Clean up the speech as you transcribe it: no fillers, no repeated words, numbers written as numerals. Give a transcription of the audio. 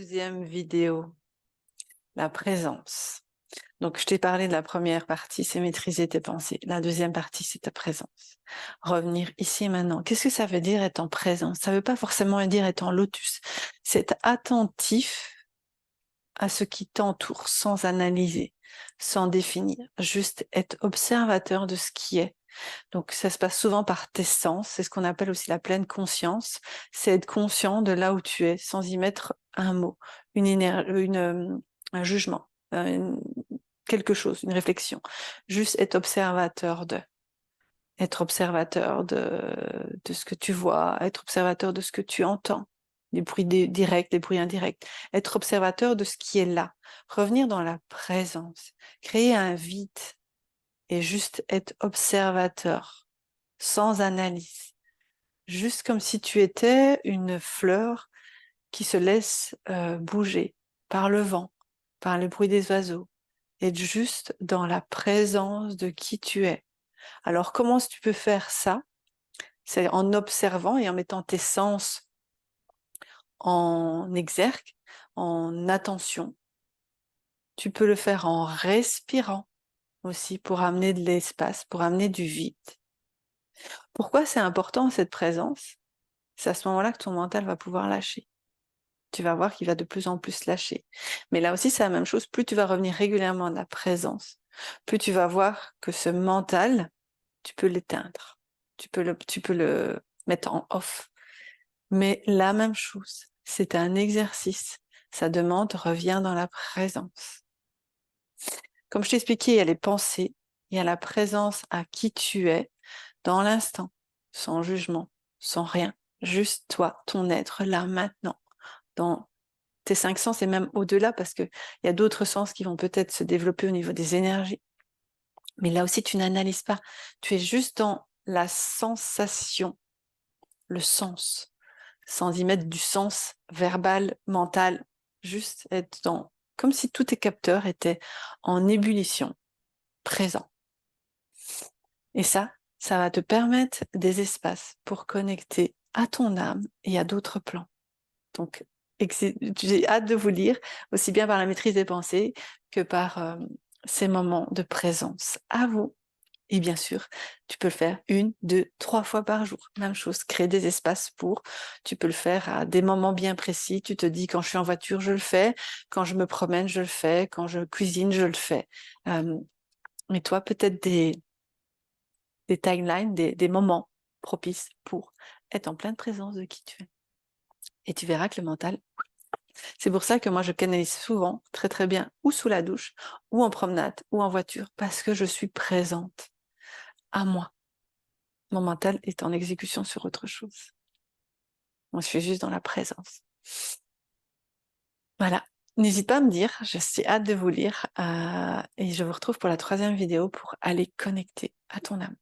deuxième vidéo, la présence. Donc, je t'ai parlé de la première partie, c'est maîtriser tes pensées. La deuxième partie, c'est ta présence. Revenir ici et maintenant. Qu'est-ce que ça veut dire être en présence? Ça ne veut pas forcément dire être en lotus. C'est être attentif à ce qui t'entoure, sans analyser, sans définir. Juste être observateur de ce qui est. Donc, ça se passe souvent par tes sens. C'est ce qu'on appelle aussi la pleine conscience. C'est être conscient de là où tu es, sans y mettre un mot, un jugement, quelque chose, une réflexion. Juste être observateur de. Être observateur de ce que tu vois, être observateur de ce que tu entends, des bruits directs, des bruits indirects. Être observateur de ce qui est là. Revenir dans la présence. Créer un vide et juste être observateur sans analyse, juste comme si tu étais une fleur qui se laisse bouger par le vent, par le bruit des oiseaux, être juste dans la présence de qui tu es. Alors comment tu peux faire ça? C'est en observant et en mettant tes sens en exergue, en attention. Tu peux le faire en respirant aussi pour amener de l'espace, pour amener du vide. Pourquoi c'est important cette présence? C'est à ce moment-là que ton mental va pouvoir lâcher. Tu vas voir qu'il va de plus en plus lâcher. Mais là aussi, c'est la même chose. Plus tu vas revenir régulièrement à la présence, plus tu vas voir que ce mental, tu peux l'éteindre. Tu peux le mettre en off. Mais la même chose, c'est un exercice. Ça demande, reviens dans la présence. Comme je t'ai expliqué, il y a les pensées, il y a la présence à qui tu es, dans l'instant, sans jugement, sans rien. Juste toi, ton être, là, maintenant, dans tes 5 sens et même au-delà, parce qu'il y a d'autres sens qui vont peut-être se développer au niveau des énergies. Mais là aussi, tu n'analyses pas. Tu es juste dans la sensation, le sens, sans y mettre du sens verbal, mental, juste être dans, comme si tous tes capteurs étaient en ébullition, présents. Et ça va te permettre des espaces pour connecter à ton âme et à d'autres plans. Donc, j'ai hâte de vous lire, aussi bien par la maîtrise des pensées que par ces moments de présence à vous. Et bien sûr, tu peux le faire 1, 2, 3 fois par jour. Même chose, créer des espaces pour. Tu peux le faire à des moments bien précis. Tu te dis, quand je suis en voiture, je le fais. Quand je me promène, je le fais. Quand je cuisine, je le fais. Mais toi, peut-être des timelines, des moments propices pour être en pleine présence de qui tu es. Et tu verras que le mental, c'est pour ça que moi je canalise souvent, très très bien, ou sous la douche, ou en promenade, ou en voiture, parce que je suis présente à moi. Mon mental est en exécution sur autre chose. Moi je suis juste dans la présence. Voilà. N'hésite pas à me dire, je suis hâte de vous lire, et je vous retrouve pour la 3e vidéo pour aller connecter à ton âme.